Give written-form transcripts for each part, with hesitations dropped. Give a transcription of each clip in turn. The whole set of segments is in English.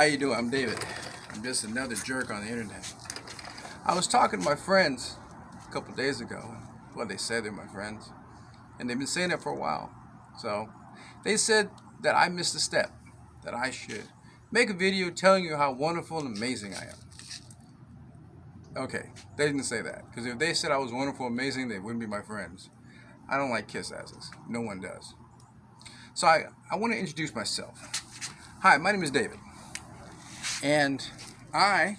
How you doing? I'm David. I'm just another jerk on the internet. I was talking to my friends a couple days ago. Well, they said they're my friends, and they've been saying that for a while. So they said that I missed a step, that I should make a video telling you how wonderful and amazing I am. Okay, they didn't say that, because if they said I was wonderful and amazing, they wouldn't be my friends. I don't like kiss asses. No one does. So I want to introduce myself. Hi, my name is David, and I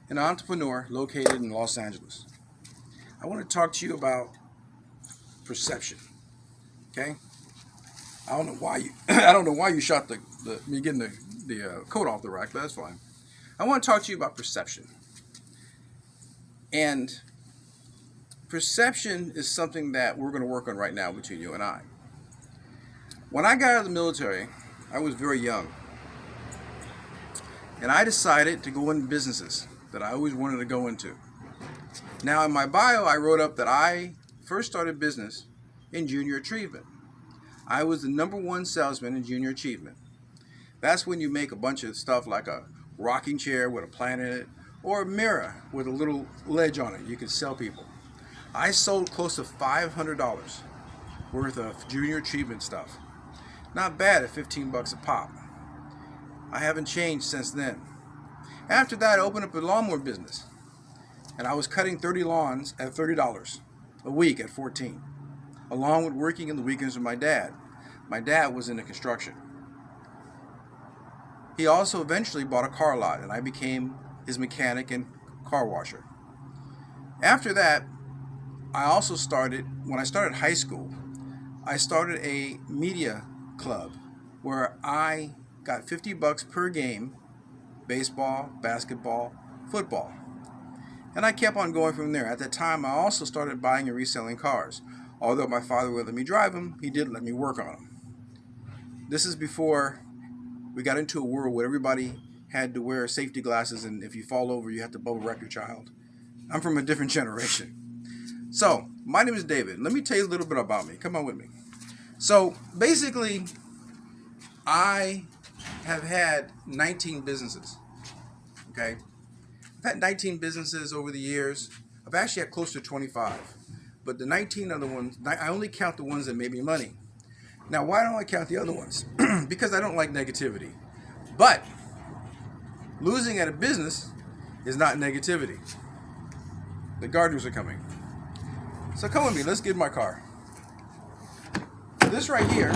am an entrepreneur located in Los Angeles. I want to talk to you about perception. Okay, I don't know why you I don't know why you shot me getting the coat off the rack, but that's fine. I want to talk to you about perception. And perception is something that we're going to work on right now between you and I. When I got out of the military, I was very young. And I decided to go into businesses that I always wanted to go into. Now, in my bio, I wrote up that I first started business in Junior Achievement. I was the #1 salesman in Junior Achievement. That's when you make a bunch of stuff like a rocking chair with a plant in it, or a mirror with a little ledge on it you can sell people. I sold close to $500 worth of Junior Achievement stuff. Not bad at $15 a pop. I haven't changed since then. After that, I opened up a lawnmower business, and I was cutting 30 lawns at $30 a week at 14, along with working in the weekends with my dad. My dad was into construction. He also eventually bought a car lot, and I became his mechanic and car washer. After that, when I started high school, I started a media club where I got $50 per game, baseball, basketball, football. And I kept on going from there. At that time, I also started buying and reselling cars. Although my father would let me drive them, he did let me work on them. This is before we got into a world where everybody had to wear safety glasses, and if you fall over, you have to bubble wrap your child. I'm from a different generation. So, my name is David. Let me tell you a little bit about me. Come on with me. So, basically, I have had 19 businesses. Okay? I've had 19 businesses over the years. I've actually had close to 25. But the 19 other ones, I only count the ones that made me money. Now, why don't I count the other ones? Because I don't like negativity. But losing at a business is not negativity. The gardeners are coming. So come with me. Let's get in my car. This right here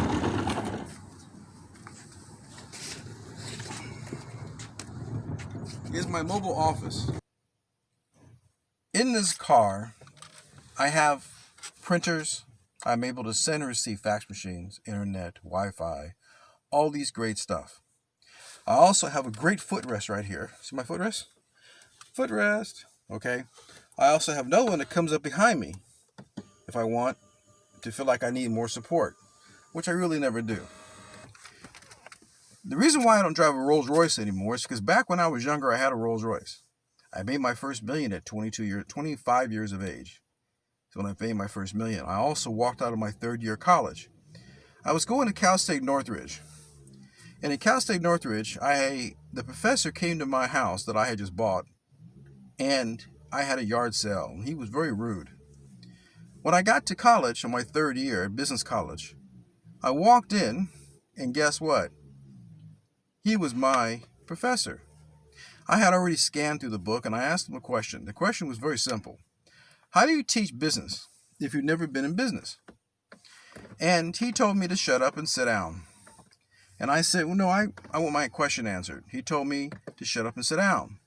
is my mobile office. In this car, I have printers. I'm able to send and receive fax machines, internet, Wi-Fi, all these great stuff. I also have a great footrest right here. See my footrest? Footrest. Okay. I also have another one that comes up behind me if I want to feel like I need more support, which I really never do. The reason why I don't drive a Rolls Royce anymore is because back when I was younger, I had a Rolls Royce. I made my first million at 25 years of age. So when I made my first million, I also walked out of my third year of college. I was going to Cal State Northridge. And at Cal State Northridge, the professor came to my house that I had just bought, and I had a yard sale. He was very rude. When I got to college on my third year at business college, I walked in, and guess what? He was my professor. I had already scanned through the book, and I asked him a question. The question was very simple. How do you teach business if you've never been in business? And he told me to shut up and sit down. And I said, well, no, I want my question answered. He told me to shut up and sit down.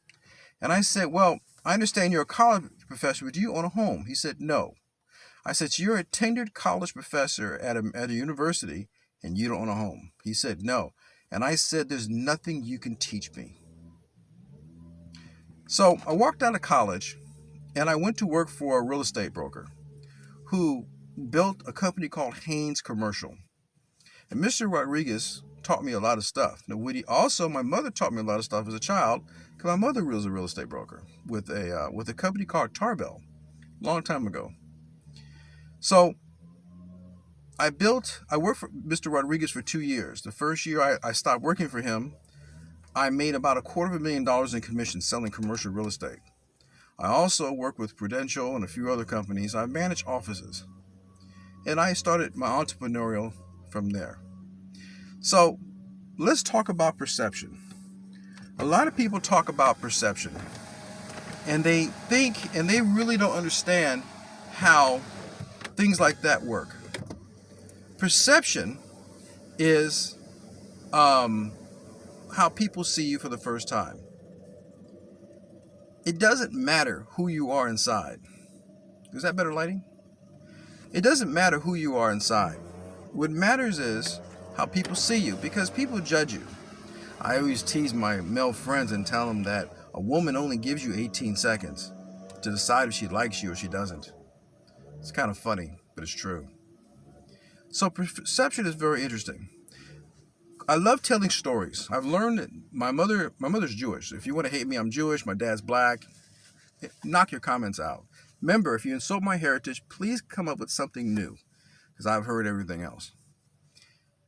And I said, well, I understand you're a college professor, but do you own a home? He said, no. I said, so you're a tenured college professor at a university and you don't own a home? He said, no. And I said, there's nothing you can teach me. So I walked out of college and I went to work for a real estate broker who built a company called Haynes Commercial. And Mr. Rodriguez taught me a lot of stuff. Now, my mother taught me a lot of stuff as a child because my mother was a real estate broker with a company called Tarbell, a long time ago. So I worked for Mr. Rodriguez for 2 years. The first year I stopped working for him. I made about $250,000 in commissions selling commercial real estate. I also work with Prudential and a few other companies. I manage offices. And I started my entrepreneurial from there. So let's talk about perception. A lot of people talk about perception, and they think and they really don't understand how things like that work. Perception is how people see you for the first time. It doesn't matter who you are inside. Is that better lighting? It doesn't matter who you are inside. What matters is how people see you, because people judge you. I always tease my male friends and tell them that a woman only gives you 18 seconds to decide if she likes you or she doesn't. It's kind of funny, but it's true. So perception is very interesting. I love telling stories. I've learned that my mother's Jewish. If you want to hate me, I'm Jewish. My dad's black. Knock your comments out. Remember, if you insult my heritage, please come up with something new, because I've heard everything else.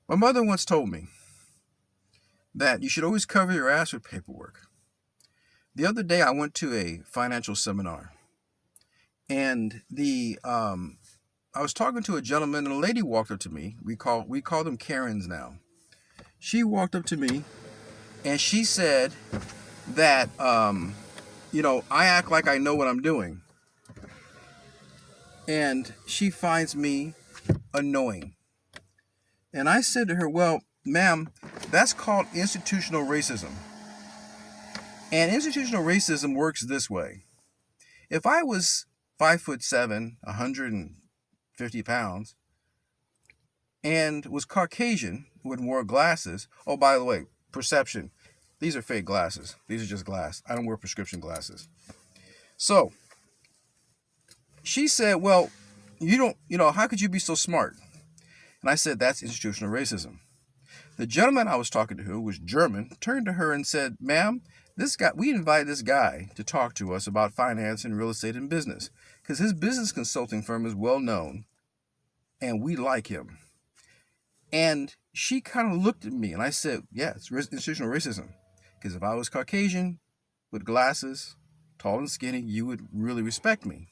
My mother once told me that you should always cover your ass with paperwork. The other day, I went to a financial seminar, and I was talking to a gentleman, and a lady walked up to me. We call them Karens now. She walked up to me, and she said that, I act like I know what I'm doing. And she finds me annoying. And I said to her, well, ma'am, that's called institutional racism. And institutional racism works this way. If I was 5'7", 150 pounds, and was Caucasian, with wore glasses, oh, by the way, perception, these are fake glasses. These are just glass. I don't wear prescription glasses. So she said, well, how could you be so smart? And I said, that's institutional racism. The gentleman I was talking to, who was German, turned to her and said, ma'am, we invited this guy to talk to us about finance and real estate and business, because his business consulting firm is well known, and we like him. And she kind of looked at me, and I said, yeah, it's institutional racism. Because if I was Caucasian, with glasses, tall and skinny, you would really respect me.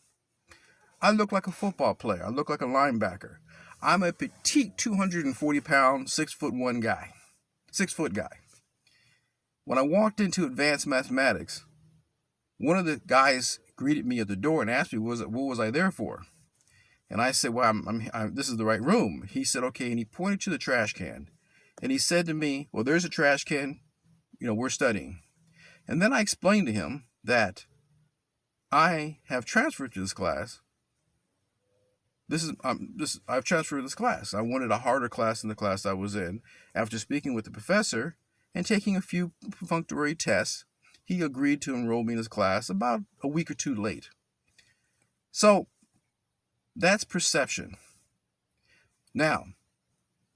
I look like a football player. I look like a linebacker. I'm a petite 240-pound, 6'1" guy. 6-foot guy. When I walked into advanced mathematics, one of the guys greeted me at the door and asked me, what was I there for? And I said, well, this is the right room. He said, okay, and he pointed to the trash can. And he said to me, well, there's a trash can. We're studying. And then I explained to him that I have transferred to this class. I've transferred to this class. I wanted a harder class than the class I was in. After speaking with the professor and taking a few perfunctory tests, he agreed to enroll me in his class about a week or two late. So that's perception. Now,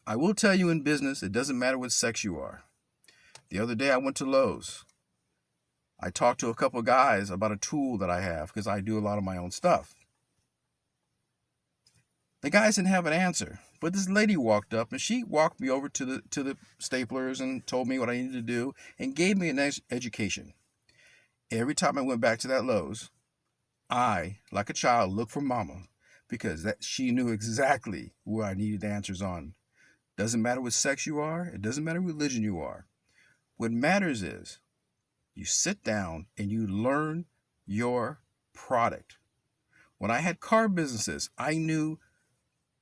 I will tell you, in business, it doesn't matter what sex you are. The other day I went to Lowe's. I talked to a couple of guys about a tool that I have, because I do a lot of my own stuff. The guys didn't have an answer, but this lady walked up, and she walked me over to the staplers and told me what I needed to do and gave me an education. Every time I went back to that Lowe's, I, like a child, looked for mama, because she knew exactly where I needed answers on. Doesn't matter what sex you are. It doesn't matter what religion you are. What matters is you sit down and you learn your product. When I had car businesses, I knew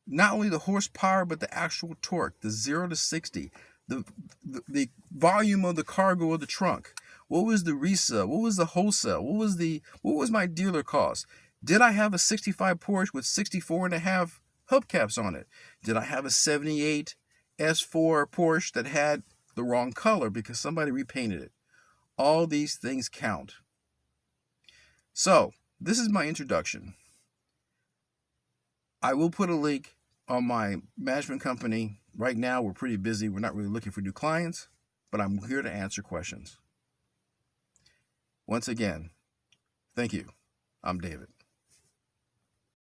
not only the horsepower, but the actual torque, the 0 to 60, the volume of the cargo of the trunk. What was the resale? What was the wholesale? What was my dealer cost? Did I have a 65 Porsche with 64.5 hubcaps on it? Did I have a 78 S4 Porsche that had the wrong color because somebody repainted it? All these things count. So this is my introduction. I will put a link on my management company. Right now, we're pretty busy. We're not really looking for new clients, but I'm here to answer questions. Once again, thank you. I'm David.